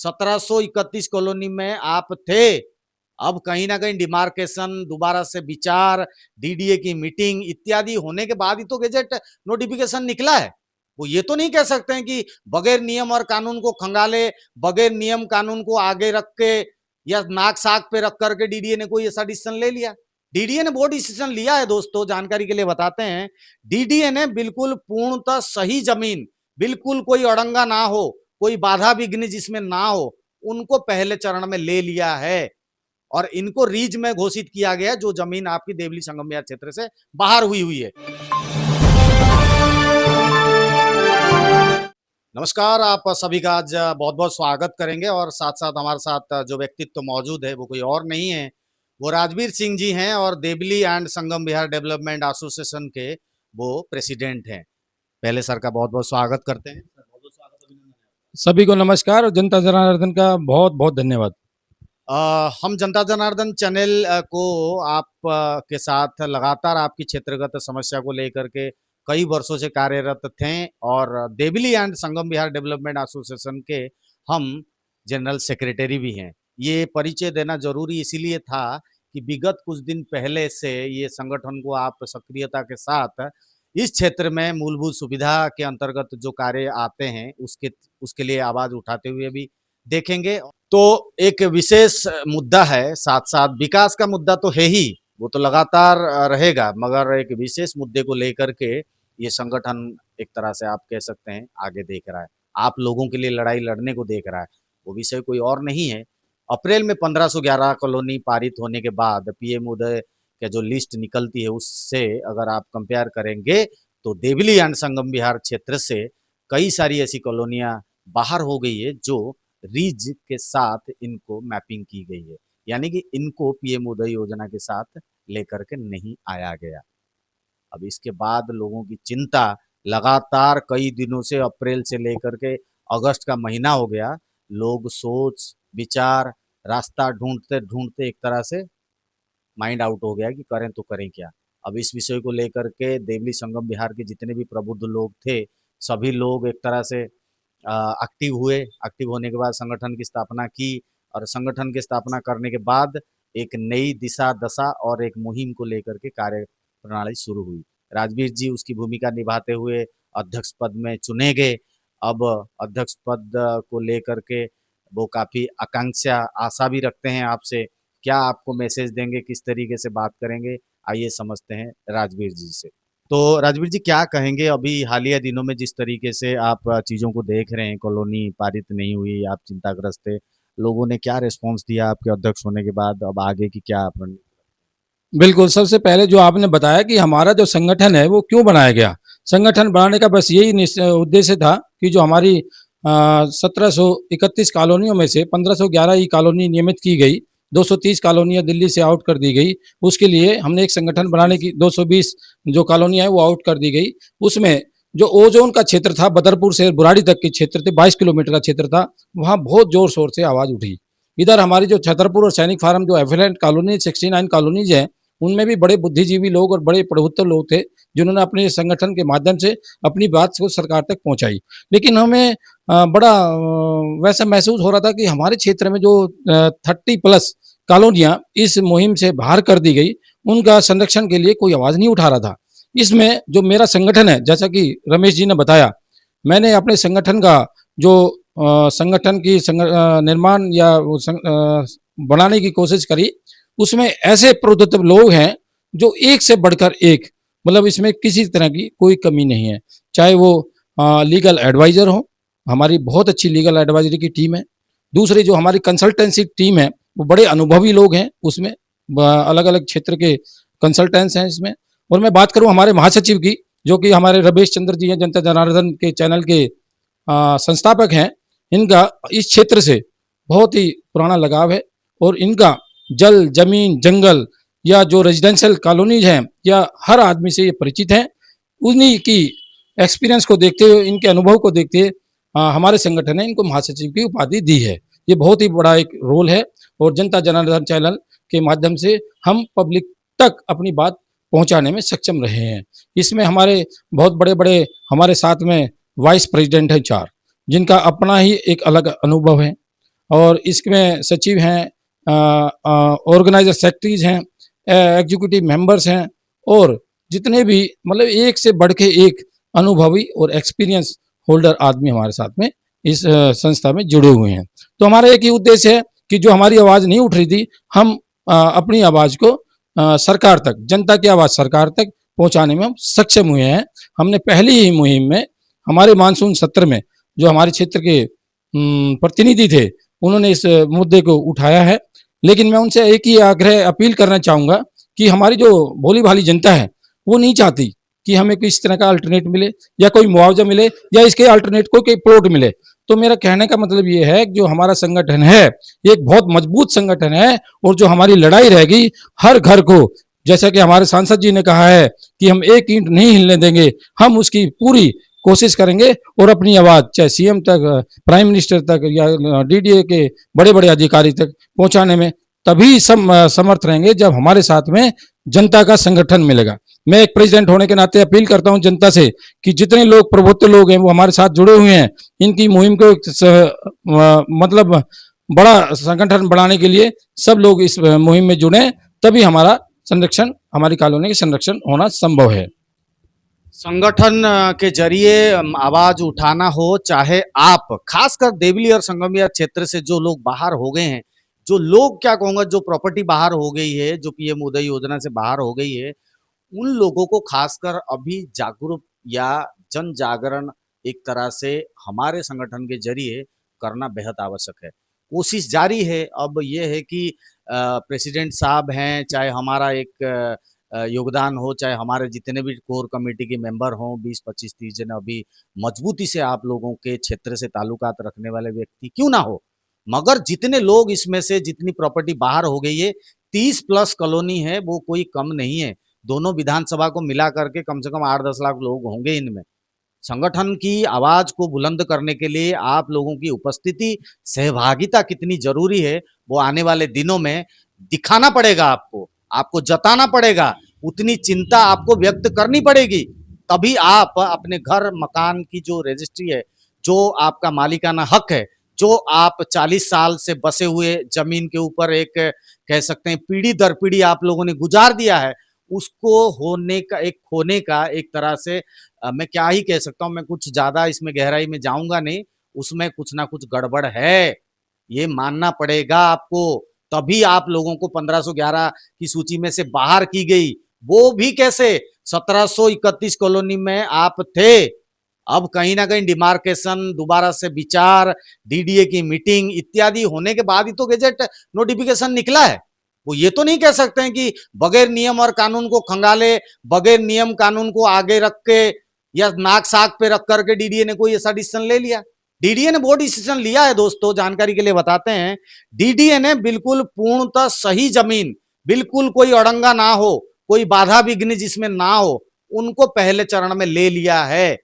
1731 colony में आप थे। अब कहीं ना कहीं डिमार्केशन, दोबारा से विचार, डीडीए की मीटिंग इत्यादि होने के बाद ही तो गैजेट नोटिफिकेशन निकला है। वो ये तो नहीं कह सकते हैं कि बगैर नियम और कानून को खंगाले, बगैर नियम कानून को आगे रख के या नाक साक पे रख करके डीडीए ने कोई ऐसा डिसीजन ले लिया। डीडीए ने वो डिसीजन लिया है दोस्तों, जानकारी के लिए बताते हैं। डीडीए ने बिल्कुल पूर्णतः सही जमीन, बिल्कुल कोई अड़ंगा ना हो, कोई बाधा विघ्न जिसमें ना हो, उनको पहले चरण में ले लिया है और इनको रीज में घोषित किया गया जो जमीन आपकी देवली संगम विहार क्षेत्र से बाहर हुई है। नमस्कार, आप सभी का आज बहुत बहुत स्वागत करेंगे और साथ साथ हमारे साथ जो व्यक्तित्व मौजूद है वो कोई और नहीं है, वो राजवीर सिंह जी हैं और Devli and Sangam Vihar development association के वो प्रेसिडेंट हैं। पहले सर का बहुत बहुत स्वागत करते हैं। बहुत बहुत स्वागत, अभिनंदन। सभी को नमस्कार और जनता जनार्दन का बहुत बहुत धन्यवाद। हम जनता जनार्दन चैनल को आप के साथ लगातार आपकी क्षेत्रगत समस्या को लेकर के कई वर्षों से कार्यरत थे और Devli and Sangam Vihar development association के हम जनरल सेक्रेटरी भी हैं। ये परिचय देना जरूरी इसीलिए था कि विगत कुछ दिन पहले से ये संगठन को आप सक्रियता के साथ इस क्षेत्र में मूलभूत सुविधा के अंतर्गत जो कार्य आते हैं उसके लिए आवाज उठाते हुए भी देखेंगे। तो एक विशेष मुद्दा है, साथ साथ विकास का मुद्दा तो है ही, वो तो लगातार रहेगा, मगर एक विशेष मुद्दे को लेकर के ये संगठन एक तरह से आप कह सकते हैं आगे देख रहा है, आप लोगों के लिए लड़ाई लड़ने को देख रहा है। वो विषय कोई और नहीं है। अप्रैल में 1511 कॉलोनी पारित होने के बाद पीएम उदय के जो लिस्ट निकलती है उससे अगर आप कंपेयर करेंगे तो देवली एंड संगम विहार क्षेत्र से कई सारी ऐसी कॉलोनियां बाहर हो गई है जो रीज के साथ इनको मैपिंग की गई है, यानी कि इनको पीएम उदय योजना के साथ लेकर के नहीं आया गया। अब इसके बाद लोगों की चिंता लगातार कई दिनों से, अप्रैल से लेकर के अगस्त का महीना हो गया, लोग सोच विचार रास्ता ढूंढते ढूंढते एक तरह से माइंड आउट हो गया कि करें तो करें क्या। अब इस विषय को लेकर के देवली संगम विहार के जितने भी प्रबुद्ध लोग थे सभी लोग एक तरह से एक्टिव हुए। एक्टिव होने के बाद संगठन की स्थापना की और संगठन की स्थापना करने के बाद एक नई दिशा दशा और एक मुहिम को लेकर के कार्य प्रणाली शुरू हुई। राजवीर जी उसकी भूमिका निभाते हुए अध्यक्ष पद में चुने गए। अब अध्यक्ष पद को लेकर के वो काफी आकांक्षा आशा भी रखते हैं आपसे। क्या आपको मैसेज देंगे, किस तरीके से बात करेंगे, आइए समझते हैं राजवीर जी से। तो राजवीर जी क्या कहेंगे, अभी हालिया दिनों में जिस तरीके से आप चीज़ों को देख रहे हैं, कॉलोनी पारित नहीं हुई, आप चिंताग्रस्त थे, लोगों ने क्या रिस्पांस दिया आपके अध्यक्ष होने के बाद, अब आगे की क्या रणनीति? बिल्कुल, सबसे पहले जो आपने बताया कि हमारा जो संगठन है वो क्यों बनाया गया। संगठन बनाने का बस यही उद्देश्य था कि जो हमारी 1731 कॉलोनियों में से 1511 ही कॉलोनी नियमित की गई, 230 कॉलोनियाँ दिल्ली से आउट कर दी गई। उसके लिए हमने एक संगठन बनाने की 220 जो कॉलोनियाँ है वो आउट कर दी गई। उसमें जो ओजोन का क्षेत्र था, बदरपुर से बुराड़ी तक के क्षेत्र थे, 22 किलोमीटर का क्षेत्र था, वहाँ बहुत जोर शोर से आवाज़ उठी। इधर हमारी जो छतरपुर और सैनिक फार्म जो एफिलेंट कॉलोनी 69 कॉलोनीज हैं, उनमें भी बड़े बुद्धिजीवी लोग और बड़े प्रभुत्व लोग थे जिन्होंने अपने संगठन के माध्यम से अपनी बात को सरकार तक पहुंचाई। लेकिन हमें बड़ा वैसा महसूस हो रहा था कि हमारे क्षेत्र में जो 30+ कॉलोनियां इस मुहिम से बाहर कर दी गई, उनका संरक्षण के लिए कोई आवाज़ नहीं उठा रहा था। इसमें जो मेरा संगठन है, जैसा कि रमेश जी ने बताया, मैंने अपने संगठन का जो संगठन की निर्माण या बनाने की कोशिश करी। उसमें ऐसे प्रभुत्व लोग हैं जो एक से बढ़कर एक, मतलब इसमें किसी तरह की कोई कमी नहीं है। चाहे वो लीगल एडवाइजर हो, हमारी बहुत अच्छी लीगल एडवाइजरी की टीम है। दूसरी जो हमारी कंसल्टेंसी टीम है वो बड़े अनुभवी लोग हैं, उसमें अलग अलग क्षेत्र के कंसल्टेंट्स हैं इसमें। और मैं बात करूं हमारे महासचिव की, जो कि हमारे रमेश चंद्र जी हैं, जनता जनार्दन के चैनल के संस्थापक हैं। इनका इस क्षेत्र से बहुत ही पुराना लगाव है और इनका जल, जमीन, जंगल या जो रेजिडेंशियल कॉलोनीज हैं या हर आदमी से ये परिचित हैं। उन्हीं की एक्सपीरियंस को देखते हुए, इनके अनुभव को देखते हुए हमारे संगठन ने इनको महासचिव की उपाधि दी है। ये बहुत ही बड़ा एक रोल है और जनता जनार्दन चैनल के माध्यम से हम पब्लिक तक अपनी बात पहुंचाने में सक्षम रहे हैं। इसमें हमारे बहुत बड़े बड़े हमारे साथ में वाइस प्रेसिडेंट हैं 4, जिनका अपना ही एक अलग अनुभव है। और इसमें सचिव हैं, ऑर्गेनाइजर सेक्रेटरीज हैं, एग्जीक्यूटिव मेंबर्स हैं और जितने भी मतलब एक से बढ़ के एक अनुभवी और एक्सपीरियंस होल्डर आदमी हमारे साथ में इस संस्था में जुड़े हुए हैं। तो हमारा एक ही उद्देश्य है कि जो हमारी आवाज़ नहीं उठ रही थी, हम अपनी आवाज़ को सरकार तक, जनता की आवाज़ सरकार तक पहुंचाने में हम सक्षम हुए हैं। हमने पहली ही मुहिम में हमारे मानसून सत्र में जो हमारे क्षेत्र के प्रतिनिधि थे, उन्होंने इस मुद्दे को उठाया है। लेकिन मैं उनसे एक ही आग्रह अपील करना चाहूँगा कि हमारी जो भोली भाली जनता है, वो नहीं चाहती कि हमें किसी तरह का अल्टरनेट मिले या कोई मुआवजा मिले या इसके अल्टरनेट को कोई प्लॉट मिले। तो मेरा कहने का मतलब ये है कि जो हमारा संगठन है, ये एक बहुत मजबूत संगठन है और जो हमारी लड़ाई रहेगी हर घर को, जैसा कि हमारे सांसद जी ने कहा है कि हम एक ईंट नहीं हिलने देंगे, हम उसकी पूरी कोशिश करेंगे और अपनी आवाज़ चाहे सीएम तक, प्राइम मिनिस्टर तक या डीडीए के बड़े बड़े अधिकारी तक पहुंचाने में तभी समर्थ रहेंगे जब हमारे साथ में जनता का संगठन मिलेगा। मैं एक प्रेसिडेंट होने के नाते अपील करता हूं जनता से कि जितने लोग प्रबुद्ध लोग हैं वो हमारे साथ जुड़े हुए हैं, इनकी मुहिम को मतलब बड़ा संगठन बढ़ाने के लिए सब लोग इस मुहिम में जुड़े, तभी हमारा संरक्षण, हमारी कॉलोनी का संरक्षण होना संभव है। संगठन के जरिए आवाज उठाना हो, चाहे आप खासकर देवली और संगमिया क्षेत्र से जो लोग बाहर हो गए हैं, जो लोग क्या कहूँगा, जो प्रॉपर्टी बाहर हो गई है, जो पीएम उदय योजना से बाहर हो गई है, उन लोगों को खासकर अभी जागरूक या जन जागरण एक तरह से हमारे संगठन के जरिए करना बेहद आवश्यक है। कोशिश जारी है। अब ये है कि प्रेसिडेंट साहब हैं, चाहे हमारा एक योगदान हो, चाहे हमारे जितने भी कोर कमेटी के मेंबर हों, 20, 25, 30 जन अभी मजबूती से आप लोगों के क्षेत्र से ताल्लुकात रखने वाले व्यक्ति क्यों ना हो, मगर जितने लोग इसमें से जितनी प्रॉपर्टी बाहर हो गई है, 30 प्लस कॉलोनी है, वो कोई कम नहीं है। दोनों विधानसभा को मिला करके कम से कम 8-10 लाख लोग होंगे इनमें। संगठन की आवाज को बुलंद करने के लिए आप लोगों की उपस्थिति, सहभागिता कितनी जरूरी है, वो आने वाले दिनों में दिखाना पड़ेगा आपको, आपको जताना पड़ेगा, उतनी चिंता आपको व्यक्त करनी पड़ेगी। तभी आप अपने घर मकान की जो रजिस्ट्री है, जो आपका मालिकाना हक है, जो आप 40 साल से बसे हुए जमीन के ऊपर एक कह सकते हैं पीढ़ी दर पीढ़ी आप लोगों ने गुजार दिया है, उसको होने का एक खोने का एक तरह से मैं क्या ही कह सकता हूँ, मैं कुछ ज्यादा इसमें गहराई में जाऊंगा नहीं, उसमें कुछ ना कुछ गड़बड़ है, ये मानना पड़ेगा आपको। तभी आप लोगों को 1511 की सूची में से बाहर की गई, वो भी कैसे, 1731 कॉलोनी में आप थे। अब कहीं ना कहीं डिमार्केशन, दोबारा से विचार, डीडीए की मीटिंग इत्यादि होने के बाद ही तो गैजेट नोटिफिकेशन निकला है। वो ये तो नहीं कह सकते हैं कि बगैर नियम और कानून को खंगाले, बगैर नियम कानून को आगे रख के या नाक साक पे रख करके डीडीए ने कोई ऐसा डिसीजन ले लिया। डीडीए ने वो डिसीजन लिया है दोस्तों, जानकारी के लिए बताते हैं, डीडीए ने बिल्कुल पूर्णतः सही जमीन, बिल्कुल कोई अड़ंगा ना हो, कोई बाधा विघ्न जिसमें ना हो, उनको पहले चरण में ले लिया है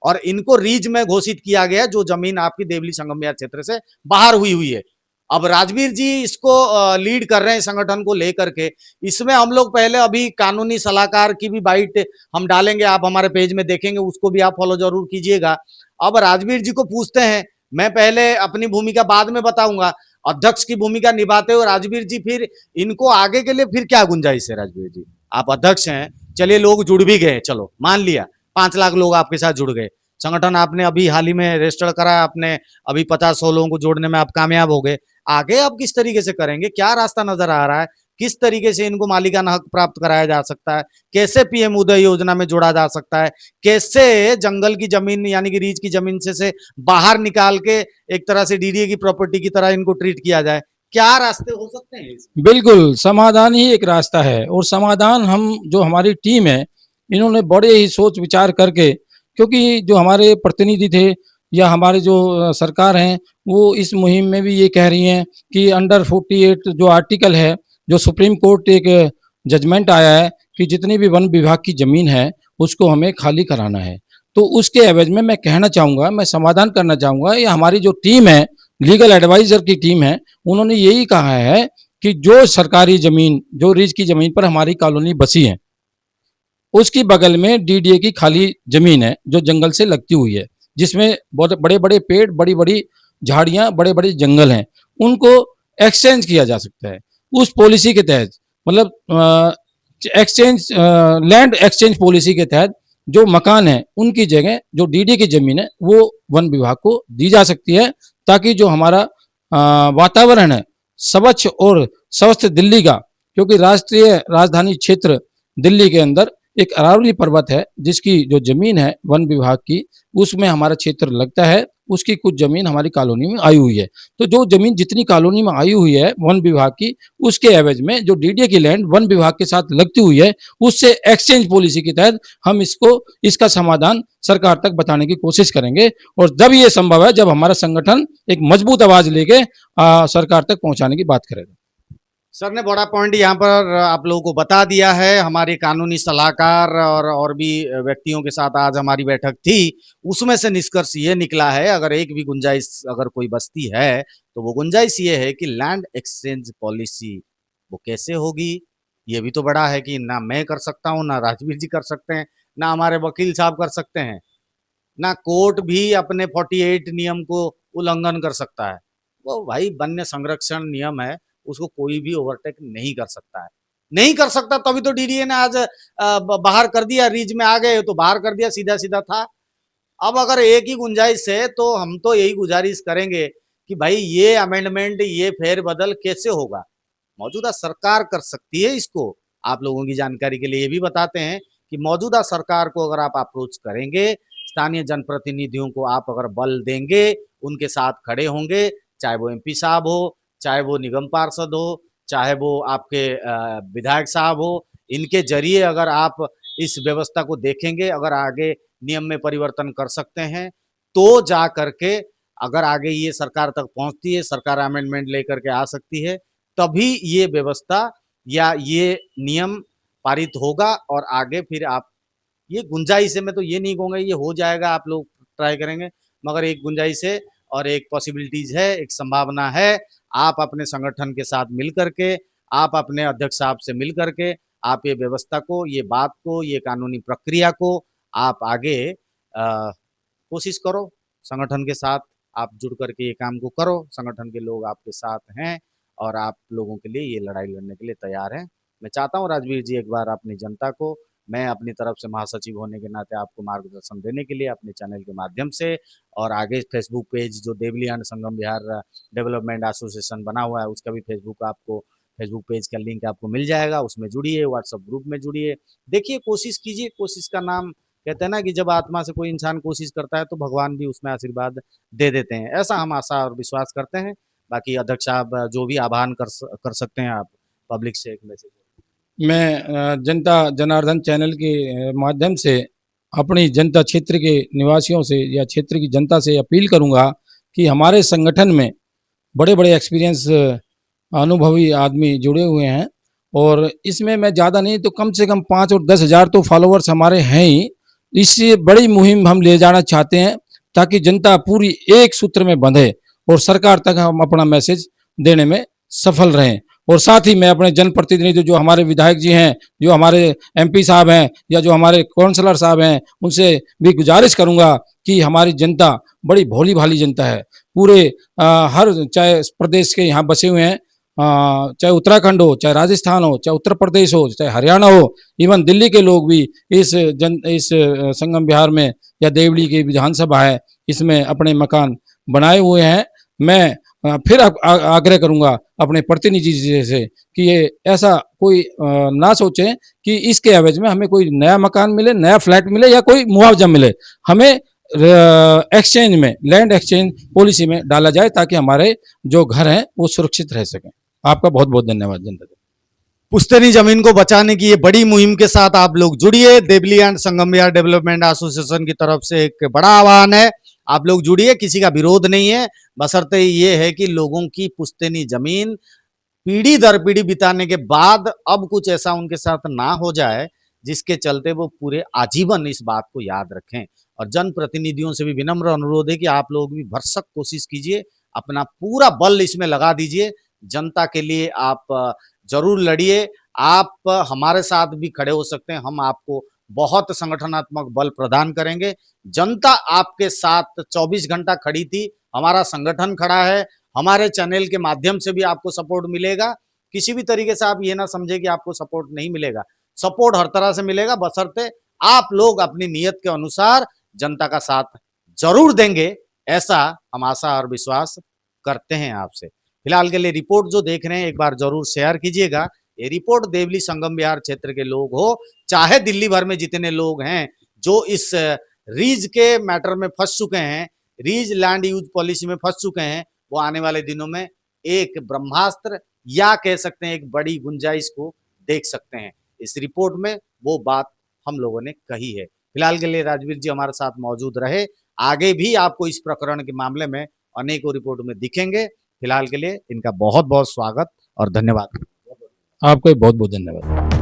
और इनको रीज में घोषित किया गया जो जमीन आपकी देवली संगम क्षेत्र से बाहर हुई है। अब राजवीर जी इसको लीड कर रहे हैं संगठन को लेकर के। इसमें हम लोग पहले अभी कानूनी सलाहकार की भी बाइट हम डालेंगे, आप हमारे पेज में देखेंगे, उसको भी आप फॉलो जरूर कीजिएगा। अब राजवीर जी को पूछते हैं, मैं पहले अपनी भूमिका बाद में बताऊंगा, अध्यक्ष की भूमिका निभाते हुए राजवीर जी, फिर इनको आगे के लिए फिर क्या गुंजाइश है राजवीर जी? आप अध्यक्ष हैं, चलिए लोग जुड़ भी गए, चलो मान लिया 5 लाख लोग आपके साथ जुड़ गए, संगठन आपने अभी हाल ही में रजिस्टर करा, आपने अभी 50-100 लोगों को जोड़ने में आप कामयाब हो गए, आगे आप किस तरीके से करेंगे, क्या रास्ता नजर आ रहा है, किस तरीके से इनको मालिकाना हक प्राप्त कराया जा सकता है, कैसे पीएम उदय योजना में जोड़ा जा सकता है, कैसे जंगल की जमीन यानी कि रीच की जमीन से बाहर निकाल के एक तरह से डीडीए की प्रॉपर्टी की तरह इनको ट्रीट किया जाए, क्या रास्ते हो सकते हैं इसमें? बिल्कुल, समाधान ही एक रास्ता है और समाधान हम जो हमारी टीम है, इन्होंने बड़े ही सोच विचार करके, क्योंकि जो हमारे प्रतिनिधि थे या हमारे जो सरकार हैं, वो इस मुहिम में भी ये कह रही हैं कि अंडर 48 जो आर्टिकल है, जो सुप्रीम कोर्ट एक जजमेंट आया है कि जितनी भी वन विभाग की ज़मीन है, उसको हमें खाली कराना है। तो उसके एवज़ में मैं कहना चाहूँगा, मैं समाधान करना चाहूँगा, ये हमारी जो टीम है, लीगल एडवाइज़र की टीम है, उन्होंने यही कहा है कि जो सरकारी ज़मीन, जो रीच की ज़मीन पर हमारी कॉलोनी बसी है, उसकी बगल में डीडीए की खाली ज़मीन है, जो जंगल से लगती हुई है, जिसमें बहुत बड़े-बड़े पेड़, बड़ी-बड़ी झाड़ियाँ, बड़े-बड़े जंगल हैं। उनको एक्सचेंज किया जा सकता है उस पॉलिसी के तहत। मतलब एक्सचेंज, लैंड एक्सचेंज पॉलिसी के तहत जो मकान है उनकी जगह जो डीडी की जमीन है वो वन विभाग को दी जा सकती है, ताकि जो हमारा वातावरण है स्वच्छ और स्वस्थ दिल्ली का, क्योंकि राष्ट्रीय राजधानी क्षेत्र दिल्ली के अंदर एक अरावली पर्वत है जिसकी जो जमीन है वन विभाग की, उसमें हमारा क्षेत्र लगता है, उसकी कुछ जमीन हमारी कॉलोनी में आई हुई है। तो जो जमीन जितनी कॉलोनी में आई हुई है वन विभाग की, उसके एवज में जो डीडीए की लैंड वन विभाग के साथ लगती हुई है, उससे एक्सचेंज पॉलिसी के तहत हम इसका समाधान सरकार तक बताने की कोशिश करेंगे। और जब ये संभव है, जब हमारा संगठन एक मजबूत आवाज लेके सरकार तक पहुंचाने की बात करेगा। सर ने बड़ा पॉइंट यहाँ पर आप लोगों को बता दिया है। हमारे कानूनी सलाहकार और भी व्यक्तियों के साथ आज हमारी बैठक थी, उसमें से निष्कर्ष ये निकला है, अगर एक भी गुंजाइश अगर कोई बस्ती है तो वो गुंजाइश ये है कि लैंड एक्सचेंज पॉलिसी वो कैसे होगी। ये भी तो बड़ा है कि ना मैं कर सकता हूँ, ना राजवीर जी कर सकते हैं, ना हमारे वकील साहब कर सकते हैं, ना कोर्ट भी अपने 48 नियम को उल्लंघन कर सकता है। वो भाई वन्य संरक्षण नियम है, उसको कोई भी ओवरटेक नहीं कर सकता है। नहीं कर सकता, तभी तो डीडीए ने आज बाहर कर दिया, रीच में आ गए तो बाहर कर दिया, सीधा सीधा था। अब अगर एक ही गुंजाइश है तो हम तो यही गुजारिश करेंगे कि भाई ये अमेंडमेंट, ये फेरबदल कैसे होगा। मौजूदा सरकार कर सकती है इसको। आप लोगों की जानकारी के लिए ये भी बताते हैं कि मौजूदा सरकार को अगर आप अप्रोच करेंगे, स्थानीय जनप्रतिनिधियों को आप अगर बल देंगे, उनके साथ खड़े होंगे, चाहे वो एमपी साहब हो, चाहे वो निगम पार्षद हो, चाहे वो आपके विधायक साहब हो, इनके जरिए अगर आप इस व्यवस्था को देखेंगे, अगर आगे नियम में परिवर्तन कर सकते हैं, तो जा करके अगर आगे ये सरकार तक पहुंचती है, सरकार अमेंडमेंट लेकर के आ सकती है, तभी ये व्यवस्था या ये नियम पारित होगा। और आगे फिर आप ये गुंजाइश है, मैं तो ये नहीं कहूँगा ये हो जाएगा, आप लोग ट्राई करेंगे, मगर एक गुंजाइश है और एक पॉसिबिलिटीज है, एक संभावना है। आप अपने संगठन के साथ मिल करके, आप अपने अध्यक्ष साहब से मिल करके, आप ये व्यवस्था को, ये बात को, ये कानूनी प्रक्रिया को आप आगे कोशिश करो। संगठन के साथ आप जुड़ करके ये काम को करो, संगठन के लोग आपके साथ हैं और आप लोगों के लिए ये लड़ाई लड़ने के लिए तैयार हैं। मैं चाहता हूँ राजवीर जी, एक बार अपनी जनता को, मैं अपनी तरफ से महासचिव होने के नाते आपको मार्गदर्शन देने के लिए अपने चैनल के माध्यम से, और आगे फेसबुक पेज जो Devli and Sangam Vihar development association बना हुआ है, उसका भी फेसबुक पेज का लिंक आपको मिल जाएगा, उसमें जुड़िए, व्हाट्सएप ग्रुप में जुड़िए, देखिए, कोशिश कीजिए। कोशिश का नाम, कहते हैं ना कि जब आत्मा से कोई इंसान कोशिश करता है तो भगवान भी उसमें आशीर्वाद दे देते हैं, ऐसा हम आशा और विश्वास करते हैं। बाकी अध्यक्ष साहब जो भी आह्वान कर सकते हैं आप पब्लिक से एक मैसेज। मैं जनता जनार्दन चैनल के माध्यम से अपनी जनता क्षेत्र के निवासियों से या क्षेत्र की जनता से अपील करूंगा कि हमारे संगठन में बड़े बड़े एक्सपीरियंस अनुभवी आदमी जुड़े हुए हैं, और इसमें मैं ज़्यादा नहीं तो कम से कम 5 और 10 हज़ार तो फॉलोअर्स हमारे हैं ही। इससे बड़ी मुहिम हम ले जाना चाहते हैं ताकि जनता पूरी एक सूत्र में बंधे और सरकार तक हम अपना मैसेज देने में सफल रहें। और साथ ही मैं अपने जनप्रतिनिधि जो हमारे विधायक जी हैं, जो हमारे एमपी साहब हैं, या जो हमारे काउंसलर साहब हैं, उनसे भी गुजारिश करूंगा कि हमारी जनता बड़ी भोली भाली जनता है। पूरे हर, चाहे प्रदेश के यहाँ बसे हुए हैं, चाहे उत्तराखंड हो, चाहे राजस्थान हो, चाहे उत्तर प्रदेश हो, चाहे हरियाणा हो, इवन दिल्ली के लोग भी इस संगम विहार में या देवली की विधानसभा है इसमें अपने मकान बनाए हुए हैं। मैं फिर आग्रह करूंगा अपने प्रतिनिधि से कि ये ऐसा कोई ना सोचें कि इसके एवज में हमें कोई नया मकान मिले, नया फ्लैट मिले या कोई मुआवजा मिले। हमें एक्सचेंज में, लैंड एक्सचेंज पॉलिसी में डाला जाए ताकि हमारे जो घर हैं वो सुरक्षित रह सकें। आपका बहुत बहुत धन्यवाद जनता। पुश्तैनी जमीन को बचाने की ये बड़ी मुहिम के साथ आप लोग जुड़िए। Devli and Sangam Vihar development association की तरफ से एक बड़ा आह्वान है, आप लोग जुड़िए, किसी का विरोध नहीं है, बशर्ते ये है कि लोगों की पुश्तैनी जमीन पीढ़ी दर पीढ़ी बिताने के बाद अब कुछ ऐसा उनके साथ ना हो जाए जिसके चलते वो पूरे आजीवन इस बात को याद रखें। और जनप्रतिनिधियों से भी विनम्र अनुरोध है कि आप लोग भी भरसक कोशिश कीजिए, अपना पूरा बल इसमें लगा दीजिए, जनता के लिए आप जरूर लड़िए। आप हमारे साथ भी खड़े हो सकते हैं, हम आपको बहुत संगठनात्मक बल प्रदान करेंगे। जनता आपके साथ 24 घंटा खड़ी थी, हमारा संगठन खड़ा है, हमारे चैनल के माध्यम से भी आपको सपोर्ट मिलेगा। किसी भी तरीके से आप ये ना समझे कि आपको सपोर्ट नहीं मिलेगा, सपोर्ट हर तरह से मिलेगा, बशर्ते आप लोग अपनी नीयत के अनुसार जनता का साथ जरूर देंगे, ऐसा हम आशा और विश्वास करते हैं आपसे। फिलहाल के लिए रिपोर्ट जो देख रहे हैं एक बार जरूर शेयर कीजिएगा। ये रिपोर्ट देवली संगम विहार क्षेत्र के लोग हो, चाहे दिल्ली भर में जितने लोग हैं जो इस रीज के मैटर में फंस चुके हैं, रीज लैंड यूज पॉलिसी में फंस चुके हैं, वो आने वाले दिनों में एक ब्रह्मास्त्र या कह सकते हैं एक बड़ी गुंजाइश को देख सकते हैं। इस रिपोर्ट में वो बात हम लोगों ने कही है। फिलहाल के लिए राजवीर जी हमारे साथ मौजूद रहे, आगे भी आपको इस प्रकरण के मामले में अनेकों रिपोर्ट में दिखेंगे। फिलहाल के लिए इनका बहुत बहुत स्वागत और धन्यवाद। आपको बहुत बहुत धन्यवाद।